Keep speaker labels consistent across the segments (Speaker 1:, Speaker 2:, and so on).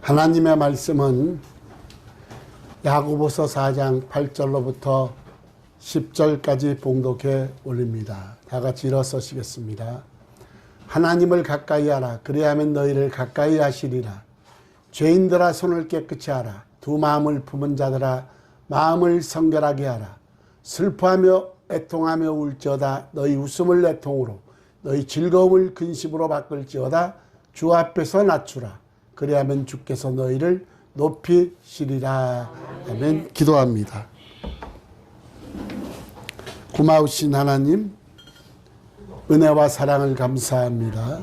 Speaker 1: 하나님의 말씀은 야고보서 4장 8절로부터 10절까지 봉독해 올립니다. 다 같이 일어서시겠습니다. 하나님을 가까이 하라. 그리하면 너희를 가까이 하시리라. 죄인들아 손을 깨끗이 하라. 두 마음을 품은 자들아 마음을 성결하게 하라. 슬퍼하며 애통하며 울지어다. 너희 웃음을 애통으로 너희 즐거움을 근심으로 바꿀지어다. 주 앞에서 낮추라. 그리하면 주께서 너희를 높이시리라. 아멘. 기도합니다. 고마우신 하나님, 은혜와 사랑을 감사합니다.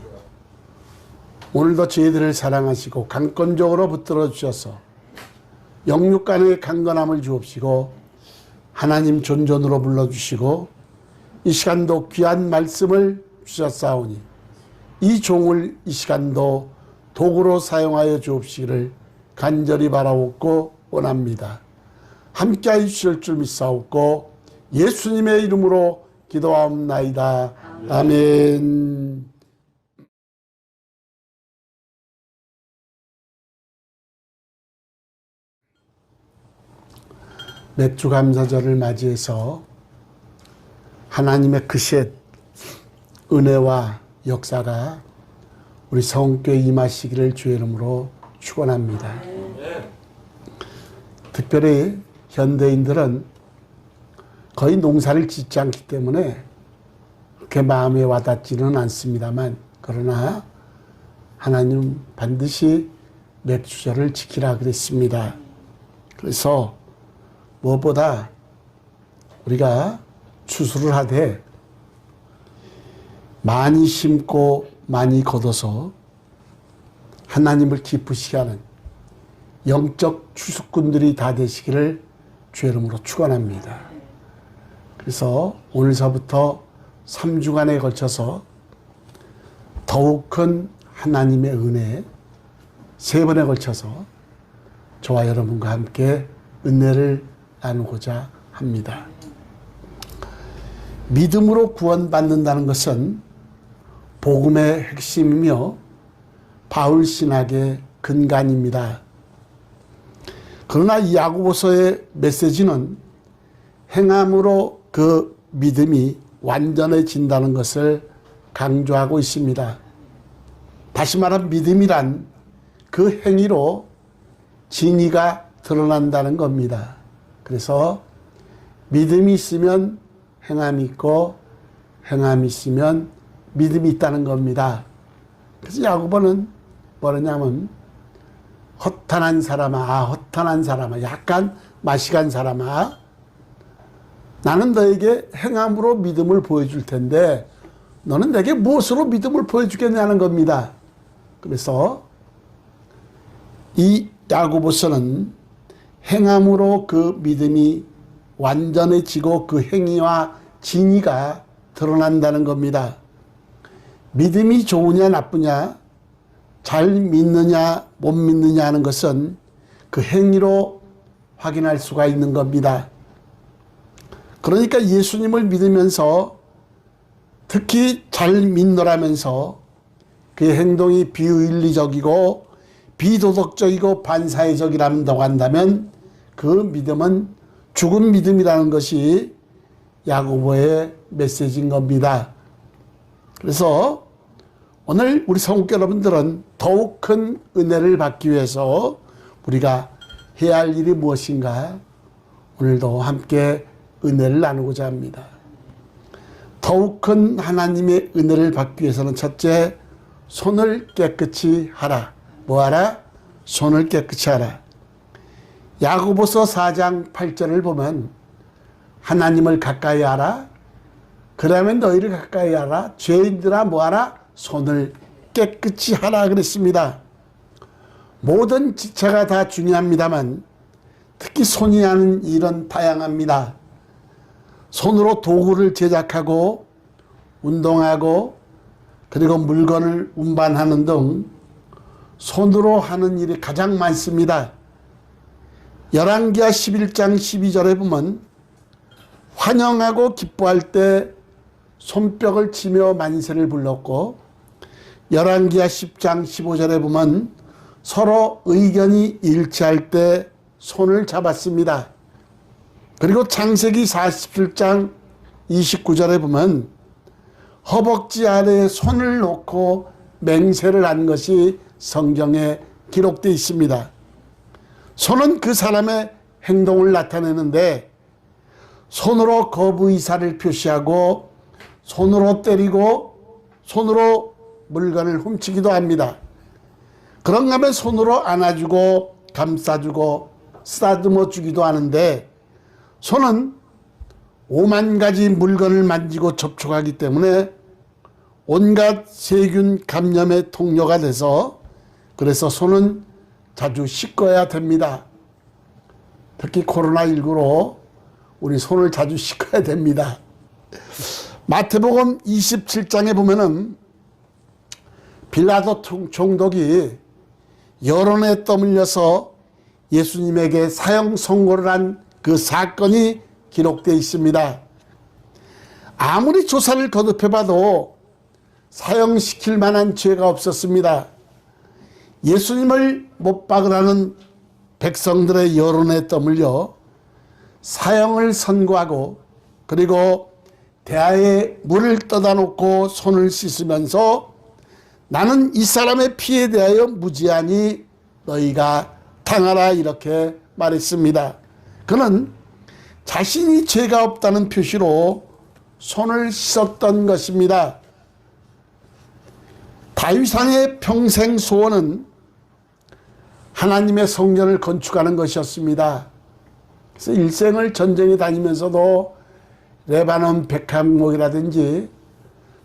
Speaker 1: 오늘도 저희들을 사랑하시고 강권적으로 붙들어 주셔서 영육 간의 강건함을 주옵시고 하나님 존존으로 불러주시고 이 시간도 귀한 말씀을 주셨사오니 이 종을 이 시간도 도구로 사용하여 주옵시기를 간절히 바라옵고 원합니다. 함께하여 주실 줄 믿사옵고 예수님의 이름으로 기도하옵나이다. 아멘. 맥주 감사절을 맞이해서 하나님의 그릇 은혜와 역사가 우리 성교에 임하시기를 주의 이름으로 축원합니다. 특별히 현대인들은 거의 농사를 짓지 않기 때문에 그렇게 마음에 와닿지는 않습니다만, 그러나 하나님 반드시 맥주절을 지키라 그랬습니다. 그래서 무엇보다 우리가 추수를 하되 많이 심고 많이 거둬서 하나님을 기쁘시게 하는 영적 추수꾼들이 다 되시기를 주의 이름으로 축원합니다. 그래서 오늘서부터 3주간에 걸쳐서 더욱 큰 하나님의 은혜 3번에 걸쳐서 저와 여러분과 함께 은혜를 나누고자 합니다. 믿음으로 구원받는다는 것은 복음의 핵심이며 바울 신학의 근간입니다. 그러나 이 야고보서의 메시지는 행함으로 그 믿음이 완전해진다는 것을 강조하고 있습니다. 다시 말하면 믿음이란 그 행위로 진리가 드러난다는 겁니다. 그래서 믿음이 있으면 행함이 있고 행함이 있으면 믿음이 있다는 겁니다. 그래서 야고보는 뭐냐면 허탄한 사람아, 허탄한 사람아, 약간 마시간 사람아, 나는 너에게 행함으로 믿음을 보여줄 텐데 너는 내게 무엇으로 믿음을 보여주겠냐는 겁니다. 그래서 이 야고보서는 행함으로 그 믿음이 완전해지고 그 행위와 진리가 드러난다는 겁니다. 믿음이 좋으냐 나쁘냐, 잘 믿느냐 못 믿느냐 하는 것은 그 행위로 확인할 수가 있는 겁니다. 그러니까 예수님을 믿으면서 특히 잘 믿노라면서 그의 행동이 비윤리적이고 비도덕적이고 반사회적이라고 한다면 그 믿음은 죽은 믿음이라는 것이 야고보의 메시지인 겁니다. 그래서 오늘 우리 성도 여러분들은 더욱 큰 은혜를 받기 위해서 우리가 해야 할 일이 무엇인가, 오늘도 함께 은혜를 나누고자 합니다. 더욱 큰 하나님의 은혜를 받기 위해서는 첫째, 손을 깨끗이 하라. 뭐 하라? 손을 깨끗이 하라. 야고보서 4장 8절을 보면 하나님을 가까이 하라. 그러면 너희를 가까이 하라. 죄인들아 뭐하라? 손을 깨끗이 하라 그랬습니다. 모든 지체가 다 중요합니다만 특히 손이 하는 일은 다양합니다. 손으로 도구를 제작하고 운동하고 그리고 물건을 운반하는 등 손으로 하는 일이 가장 많습니다. 열왕기하 11장 12절에 보면 환영하고 기뻐할 때 손뼉을 치며 만세를 불렀고, 열왕기하 10장 15절에 보면 서로 의견이 일치할 때 손을 잡았습니다. 그리고 창세기 47장 29절에 보면 허벅지 아래에 손을 놓고 맹세를 한 것이 성경에 기록되어 있습니다. 손은 그 사람의 행동을 나타내는데 손으로 거부 의사를 표시하고 손으로 때리고 손으로 물건을 훔치기도 합니다. 그런가 하면 손으로 안아주고 감싸주고 쓰다듬어 주기도 하는데 손은 5만 가지 물건을 만지고 접촉하기 때문에 온갖 세균 감염의 통로가 돼서 그래서 손은 자주 씻어야 됩니다. 특히 코로나19로 우리 손을 자주 씻어야 됩니다. 마태복음 27장에 보면은 빌라도 총독이 여론에 떠밀려서 예수님에게 사형 선고를 한 그 사건이 기록되어 있습니다. 아무리 조사를 거듭해봐도 사형시킬 만한 죄가 없었습니다. 예수님을 못 박으라는 백성들의 여론에 떠밀려 사형을 선고하고 그리고 대야에 물을 떠다 놓고 손을 씻으면서 나는 이 사람의 피에 대하여 무지하니 너희가 당하라 이렇게 말했습니다. 그는 자신이 죄가 없다는 표시로 손을 씻었던 것입니다. 다윗 왕의 평생 소원은 하나님의 성전을 건축하는 것이었습니다. 그래서 일생을 전쟁에 다니면서도 레바논 백향목이라든지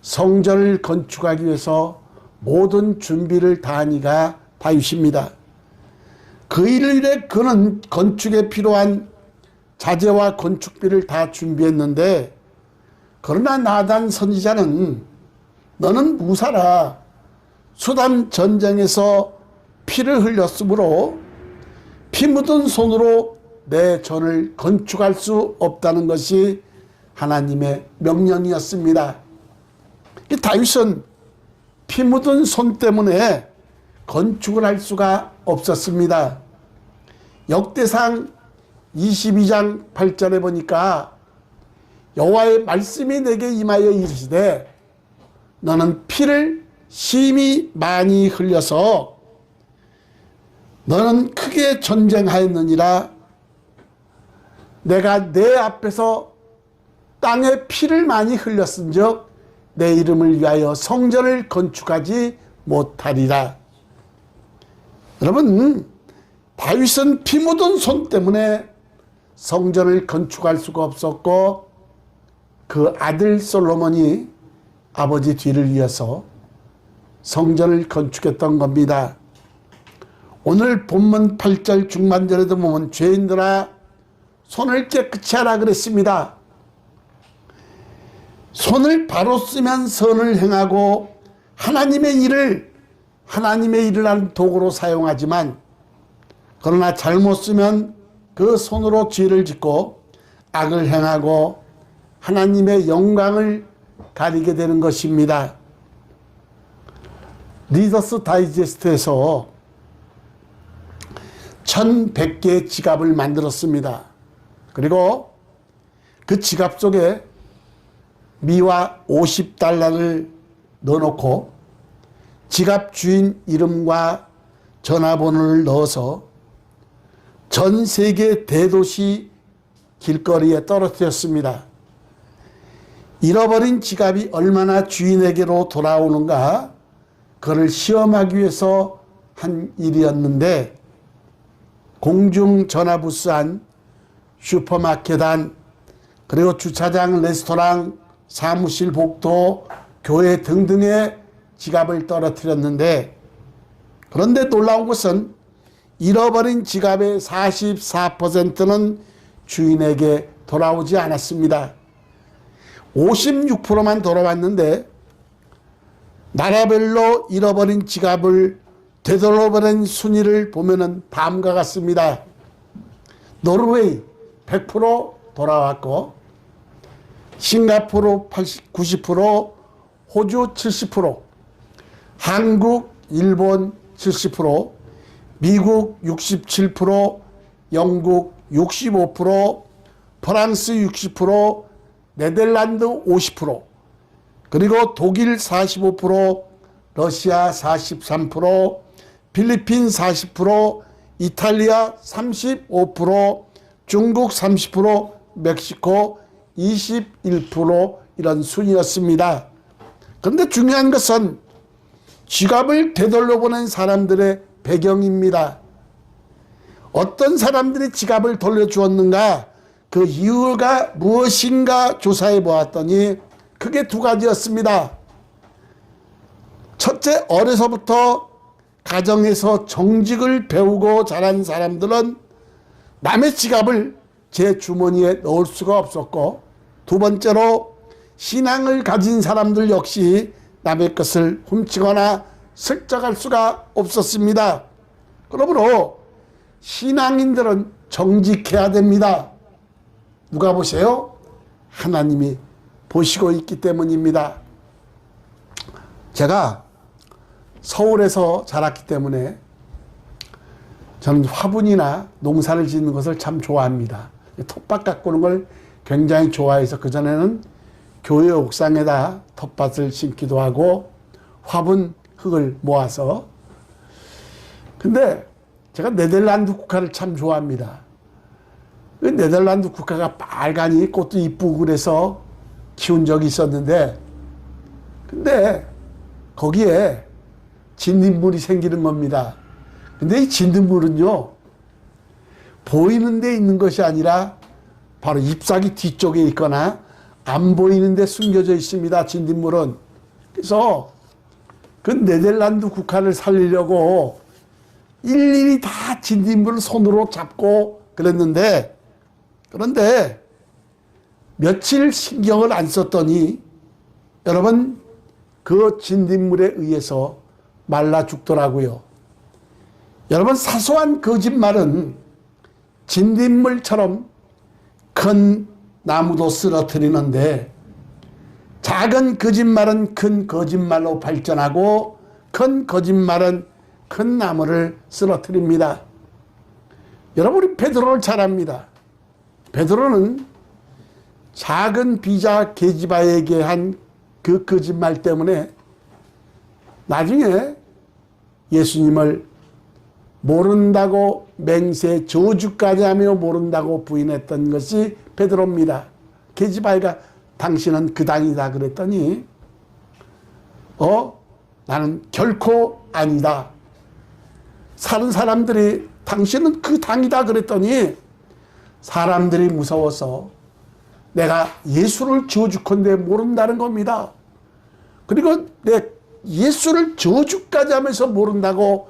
Speaker 1: 성전을 건축하기 위해서 모든 준비를 다한 이가 다윗입니다. 그 일을 위해 그는 건축에 필요한 자재와 건축비를 다 준비했는데 그러나 나단 선지자는 너는 무사라 수담 전쟁에서 피를 흘렸으므로 피 묻은 손으로 내 전을 건축할 수 없다는 것이 하나님의 명령이었습니다. 다윗은 피 묻은 손 때문에 건축을 할 수가 없었습니다. 역대상 22장 8절에 보니까 여호와의 말씀이 내게 임하여 이르시되 너는 피를 심히 많이 흘려서 너는 크게 전쟁하였느니라. 내가 내 앞에서 땅에 피를 많이 흘렸은즉 내 이름을 위하여 성전을 건축하지 못하리라. 여러분, 다윗은 피 묻은 손 때문에 성전을 건축할 수가 없었고 그 아들 솔로몬이 아버지 뒤를 이어서 성전을 건축했던 겁니다. 오늘 본문 8절 중반절에도 보면 죄인들아 손을 깨끗이 하라 그랬습니다. 손을 바로 쓰면 선을 행하고 하나님의 일을 하는 도구로 사용하지만 그러나 잘못 쓰면 그 손으로 죄를 짓고 악을 행하고 하나님의 영광을 가리게 되는 것입니다. 리더스 다이제스트에서 1100개의 지갑을 만들었습니다. 그리고 그 지갑 속에 미화 50달러를 넣어놓고 지갑 주인 이름과 전화번호를 넣어서 전 세계 대도시 길거리에 떨어뜨렸습니다. 잃어버린 지갑이 얼마나 주인에게로 돌아오는가 그를 시험하기 위해서 한 일이었는데 공중전화부스 안, 슈퍼마켓 안, 그리고 주차장, 레스토랑, 사무실, 복도, 교회 등등의 지갑을 떨어뜨렸는데 그런데 놀라운 것은 잃어버린 지갑의 44%는 주인에게 돌아오지 않았습니다. 56%만 돌아왔는데 나라별로 잃어버린 지갑을 되돌아버린 순위를 보면은 다음과 같습니다. 노르웨이 100% 돌아왔고 싱가포르 90%, 호주 70%, 한국, 일본 70%, 미국 67%, 영국 65%, 프랑스 60%, 네덜란드 50%, 그리고 독일 45%, 러시아 43%, 필리핀 40%, 이탈리아 35%, 중국 30%, 멕시코 21% 이런 순이었습니다. 그런데 중요한 것은 지갑을 되돌려보낸 사람들의 배경입니다. 어떤 사람들이 지갑을 돌려주었는가, 그 이유가 무엇인가 조사해 보았더니 크게 두 가지였습니다. 첫째, 어려서부터 가정에서 정직을 배우고 자란 사람들은 남의 지갑을 제 주머니에 넣을 수가 없었고, 두 번째로 신앙을 가진 사람들 역시 남의 것을 훔치거나 슬쩍할 수가 없었습니다. 그러므로 신앙인들은 정직해야 됩니다. 누가 보세요? 하나님이 보시고 있기 때문입니다. 제가 서울에서 자랐기 때문에 저는 화분이나 농사를 짓는 것을 참 좋아합니다. 텃밭 가꾸는 걸 굉장히 좋아해서 그전에는 교회 옥상에다 텃밭을 심기도 하고 화분 흙을 모아서. 근데 제가 네덜란드 국화를 참 좋아합니다. 네덜란드 국화가 빨간이 꽃도 이쁘고 그래서 키운 적이 있었는데, 근데 거기에 진딧물이 생기는 겁니다. 근데 이 진딧물은요, 보이는 데 있는 것이 아니라 바로 잎사귀 뒤쪽에 있거나 안 보이는 데 숨겨져 있습니다, 진딧물은. 그래서 그 네덜란드 국화를 살리려고 일일이 다 진딧물을 손으로 잡고 그랬는데, 그런데 며칠 신경을 안 썼더니 여러분, 그 진딧물에 의해서 말라 죽더라고요. 여러분, 사소한 거짓말은 진딧물처럼 큰 나무도 쓰러뜨리는데, 작은 거짓말은 큰 거짓말로 발전하고, 큰 거짓말은 큰 나무를 쓰러뜨립니다. 여러분, 우리 베드로를 잘 압니다. 베드로는 작은 비자 게지바에게 한 그 거짓말 때문에 나중에 예수님을 모른다고 맹세 저주까지 하며 모른다고 부인했던 것이 베드로입니다. 게지바에가 당신은 그 당이다 그랬더니 나는 결코 아니다. 사는 사람들이 당신은 그 당이다 그랬더니 사람들이 무서워서 내가 예수를 저주컨대 모른다는 겁니다. 그리고 내 예수를 저주까지 하면서 모른다고,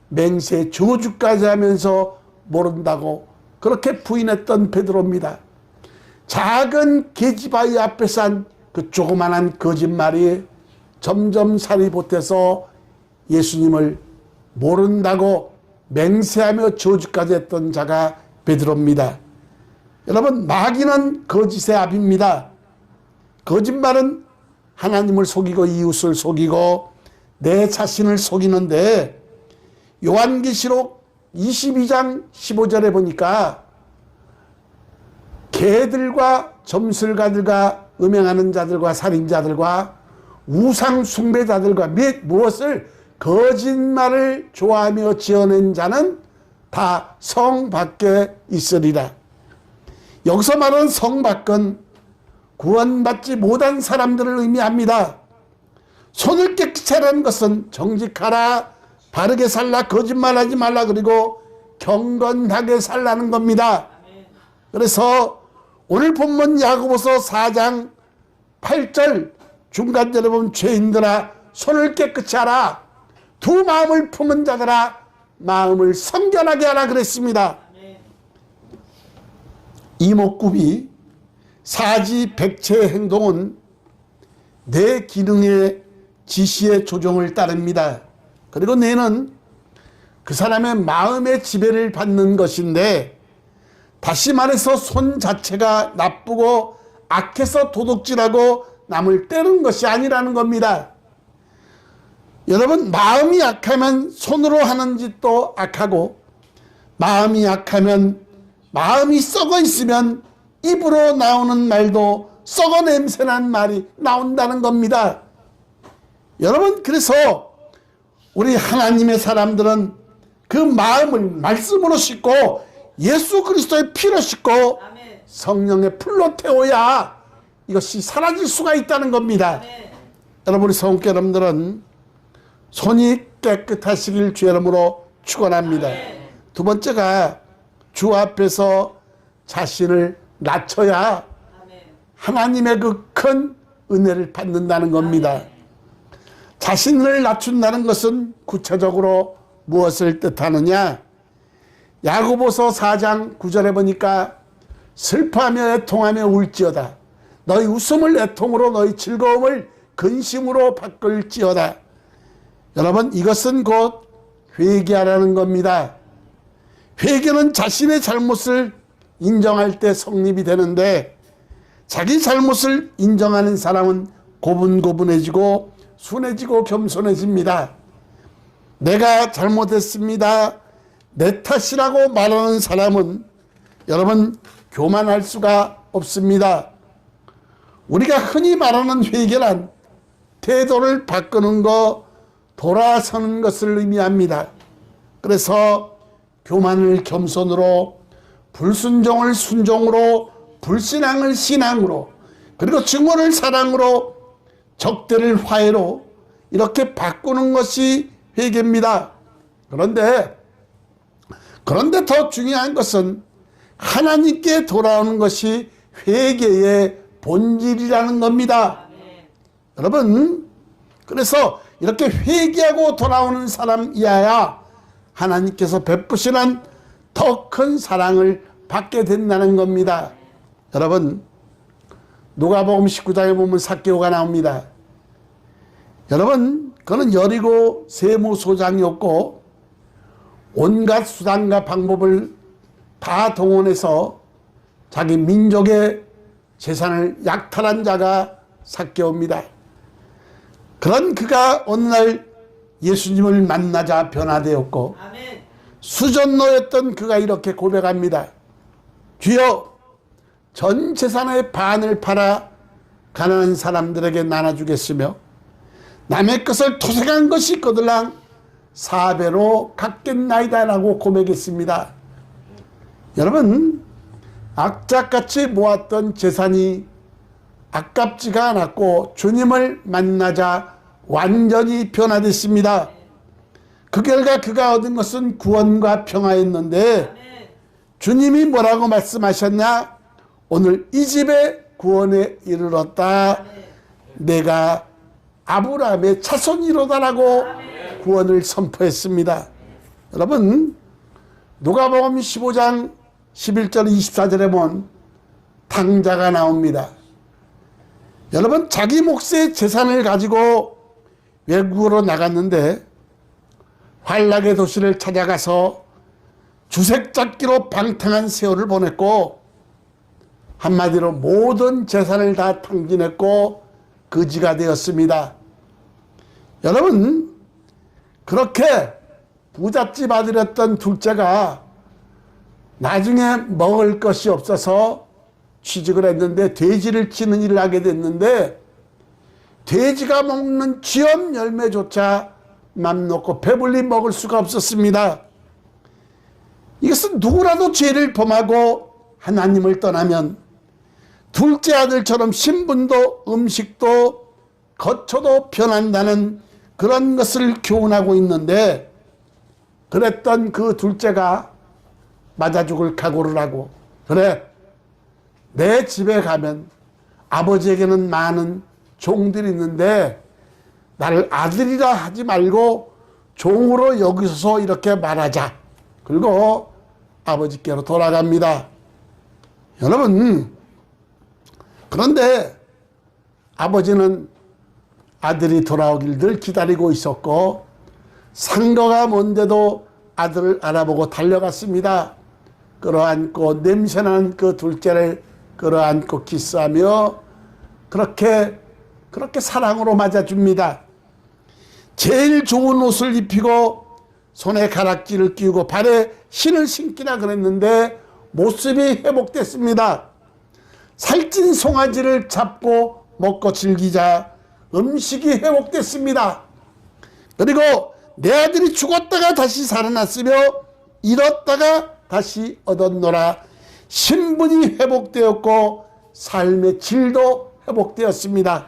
Speaker 1: 맹세 저주까지 하면서 모른다고 그렇게 부인했던 베드로입니다. 작은 계집아이 앞에서 한 그 조그만한 거짓말이 점점 살이 보태서 예수님을 모른다고 맹세하며 저주까지 했던 자가 베드로입니다. 여러분, 마귀는 거짓의 압입니다. 거짓말은 하나님을 속이고 이웃을 속이고 내 자신을 속이는데, 요한계시록 22장 15절에 보니까 개들과 점술가들과 음행하는 자들과 살인자들과 우상 숭배자들과 무엇을 거짓말을 좋아하며 지어낸 자는 다 성 밖에 있으리라. 여기서 말하는 성 밖은 구원받지 못한 사람들을 의미합니다. 손을 깨끗이 하라는 것은 정직하라, 바르게 살라, 거짓말하지 말라, 그리고 경건하게 살라는 겁니다. 그래서 오늘 본문 야고보서 4장 8절 중간절에 보면 죄인들아 손을 깨끗이 하라, 두 마음을 품은 자들아 마음을 성결하게 하라 그랬습니다. 이목구비 사지백체의 행동은 내 기능의 지시의 조종을 따릅니다. 그리고 뇌는 그 사람의 마음의 지배를 받는 것인데, 다시 말해서 손 자체가 나쁘고 악해서 도둑질하고 남을 때리는 것이 아니라는 겁니다. 여러분, 마음이 약하면 손으로 하는 짓도 악하고, 마음이 약하면, 마음이 썩어 있으면 입으로 나오는 말도 썩어 냄새난 말이 나온다는 겁니다. 여러분, 그래서 우리 하나님의 사람들은 그 마음을 말씀으로 씻고 예수 그리스도의 피로 씻고 성령의 풀로 태워야 이것이 사라질 수가 있다는 겁니다. 여러분, 우리 성교 여러분들은 손이 깨끗하시길 주의 이름으로 축원합니다. 두 번째가 주 앞에서 자신을 낮춰야 하나님의 그 큰 은혜를 받는다는 겁니다. 자신을 낮춘다는 것은 구체적으로 무엇을 뜻하느냐? 야고보서 4장 9절에 보니까 슬퍼하며 애통하며 울지어다. 너희 웃음을 애통으로 너희 즐거움을 근심으로 바꿀지어다. 여러분, 이것은 곧 회개하라는 겁니다. 회개는 자신의 잘못을 인정할 때 성립이 되는데, 자기 잘못을 인정하는 사람은 고분고분해지고 순해지고 겸손해집니다. 내가 잘못했습니다, 내 탓이라고 말하는 사람은 여러분 교만할 수가 없습니다. 우리가 흔히 말하는 회개란 태도를 바꾸는 것, 돌아서는 것을 의미합니다. 그래서 교만을 겸손으로, 불순종을 순종으로, 불신앙을 신앙으로, 그리고 증오를 사랑으로, 적대를 화해로 이렇게 바꾸는 것이 회개입니다. 그런데 더 중요한 것은 하나님께 돌아오는 것이 회개의 본질이라는 겁니다. 여러분, 그래서 이렇게 회개하고 돌아오는 사람이어야 하나님께서 베푸시는 더 큰 사랑을 받게 된다는 겁니다. 여러분, 누가복음 19장에 보면 삭개오가 나옵니다. 여러분, 그는 여리고 세무소장이었고 온갖 수단과 방법을 다 동원해서 자기 민족의 재산을 약탈한 자가 삭개오입니다. 그런 그가 어느 날 예수님을 만나자 변화되었고, 수전노였던 그가 이렇게 고백합니다. 주여, 전 재산의 반을 팔아 가난한 사람들에게 나눠주겠으며 남의 것을 토색한 것이 있거들랑 4배로 갚겠나이다 라고 고백했습니다. 여러분, 악착같이 모았던 재산이 아깝지가 않았고 주님을 만나자 완전히 변화됐습니다. 그 결과 그가 얻은 것은 구원과 평화였는데, 주님이 뭐라고 말씀하셨냐? 오늘 이 집에 구원에 이르렀다. 내가 아브라함의 자손이로다라고 구원을 선포했습니다. 여러분, 누가복음 15장 11절 24절에 보면 탕자가 나옵니다. 여러분, 자기 몫의 재산을 가지고 외국으로 나갔는데 환락의 도시를 찾아가서 주색잡기로 방탕한 세월을 보냈고, 한마디로 모든 재산을 다 탕진했고 거지가 되었습니다. 여러분, 그렇게 부잣집 아들이었던 둘째가 나중에 먹을 것이 없어서 취직을 했는데 돼지를 치는 일을 하게 됐는데, 돼지가 먹는 쥐엄 열매조차 맘 놓고 배불리 먹을 수가 없었습니다. 이것은 누구라도 죄를 범하고 하나님을 떠나면 둘째 아들처럼 신분도 음식도 거처도 변한다는 그런 것을 교훈하고 있는데, 그랬던 그 둘째가 맞아 죽을 각오를 하고, 그래, 내 집에 가면 아버지에게는 많은 종들이 있는데 나를 아들이라 하지 말고 종으로 여기서 이렇게 말하자. 그리고 아버지께로 돌아갑니다. 여러분, 그런데 아버지는 아들이 돌아오길 늘 기다리고 있었고, 상거가 먼데도 아들을 알아보고 달려갔습니다. 끌어안고 냄새나는 그 둘째를 끌어안고 키스하며 그렇게 사랑으로 맞아줍니다. 제일 좋은 옷을 입히고 손에 가락지를 끼우고 발에 신을 신기나 그랬는데 모습이 회복됐습니다. 살찐 송아지를 잡고 먹고 즐기자 음식이 회복됐습니다. 그리고 내 아들이 죽었다가 다시 살아났으며 잃었다가 다시 얻었노라. 신분이 회복되었고 삶의 질도 회복되었습니다.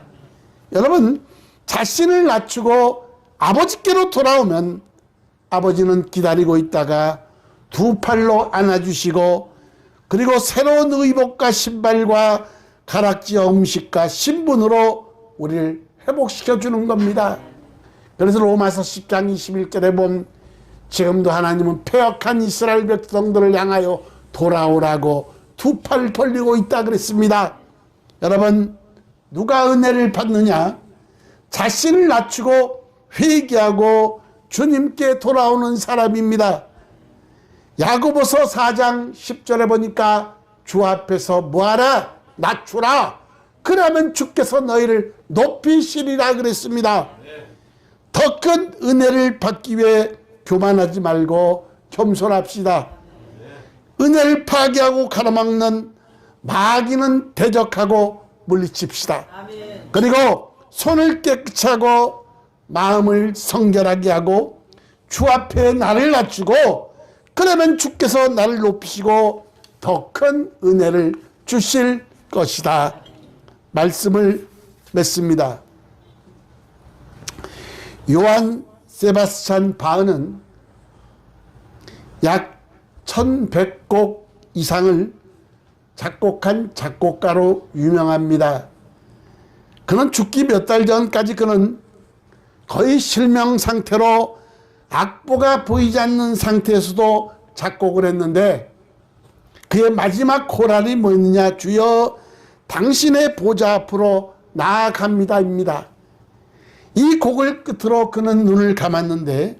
Speaker 1: 여러분, 자신을 낮추고 아버지께로 돌아오면 아버지는 기다리고 있다가 두 팔로 안아주시고 그리고 새로운 의복과 신발과 가락지와 음식과 신분으로 우리를 회복시켜 주는 겁니다. 그래서 로마서 10장 21절에 보면 지금도 하나님은 패역한 이스라엘 백성들을 향하여 돌아오라고 두 팔 벌리고 있다 그랬습니다. 여러분, 누가 은혜를 받느냐? 자신을 낮추고 회개하고 주님께 돌아오는 사람입니다. 야고보서 4장 10절에 보니까 주 앞에서 뭐하라? 낮추라. 그러면 주께서 너희를 높이시리라 그랬습니다. 더 큰 은혜를 받기 위해 교만하지 말고 겸손합시다. 은혜를 파괴하고 가로막는 마귀는 대적하고 물리칩시다. 그리고 손을 깨끗이 하고 마음을 성결하게 하고 주 앞에 나를 낮추고 그러면 주께서 나를 높이시고 더 큰 은혜를 주실 것이다. 말씀을 맺습니다. 요한 세바스찬 바흐는 약 1100곡 이상을 작곡한 작곡가로 유명합니다. 그는 죽기 몇 달 전까지 그는 거의 실명 상태로 악보가 보이지 않는 상태에서도 작곡을 했는데 그의 마지막 고랄이 뭐였느냐? 주여 당신의 보좌 앞으로 나아갑니다입니다. 이 곡을 끝으로 그는 눈을 감았는데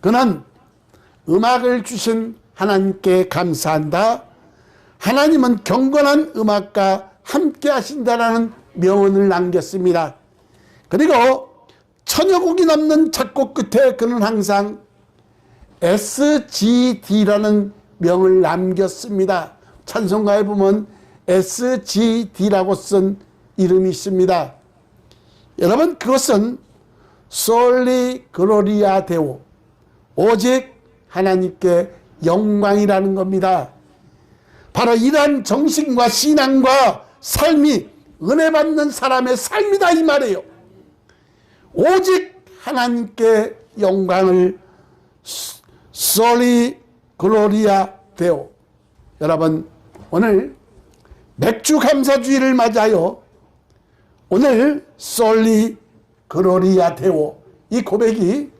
Speaker 1: 그는 음악을 주신 하나님께 감사한다. 하나님은 경건한 음악과 함께 하신다라는 명언을 남겼습니다. 그리고 천여 곡이 넘는 작곡 끝에 그는 항상 SGD라는 명을 남겼습니다. 찬송가에 보면 SGD라고 쓴 이름이 있습니다. 여러분, 그것은 솔리 글로리아 데오, 오직 하나님께 영광이라는 겁니다. 바로 이러한 정신과 신앙과 삶이 은혜 받는 사람의 삶이다 이 말이에요. 오직 하나님께 영광을 솔리 글로리아 데오. 여러분, 오늘 맥주 감사주의를 맞아요. 오늘 솔리 글로리아 데오, 이 고백이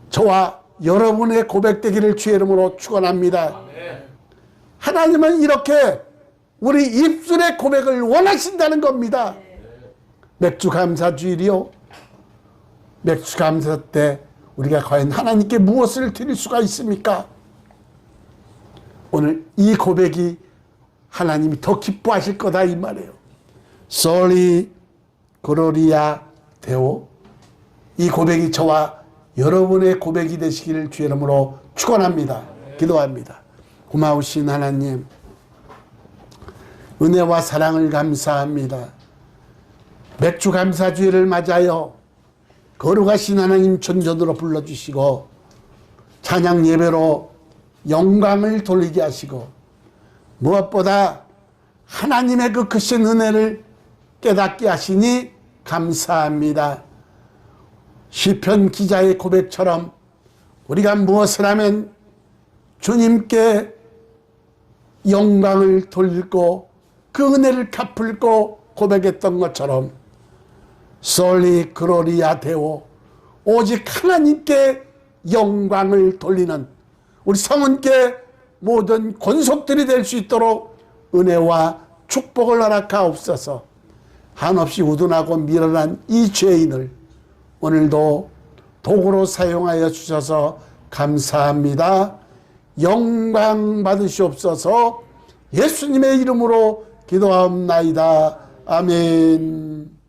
Speaker 1: 저와 여러분의 고백되기를 주의 이름으로 축원합니다. 하나님은 이렇게 우리 입술의 고백을 원하신다는 겁니다. 맥주 감사주일이요. 맥주 감사 때 우리가 과연 하나님께 무엇을 드릴 수가 있습니까? 오늘 이 고백이 하나님이 더 기뻐하실 거다 이 말이에요. 솔리 글로리아 데오. 이 고백이 저와 여러분의 고백이 되시기를 주의 이름으로 축원합니다. 기도합니다. 고마우신 하나님, 은혜와 사랑을 감사합니다. 맥주 감사주의를 맞아요. 거룩하신 하나님 전전으로 불러주시고 찬양 예배로 영광을 돌리게 하시고 무엇보다 하나님의 그 크신 은혜를 깨닫게 하시니 감사합니다. 시편 기자의 고백처럼 우리가 무엇을 하면 주님께 영광을 돌리고 그 은혜를 갚을고 고백했던 것처럼 솔리 글로리아 데오, 오직 하나님께 영광을 돌리는 우리 성은께 모든 권속들이 될 수 있도록 은혜와 축복을 허락하옵소서. 한없이 우둔하고 미련한 이 죄인을 오늘도 도구로 사용하여 주셔서 감사합니다. 영광 받으시옵소서. 예수님의 이름으로 기도하옵나이다. 아멘.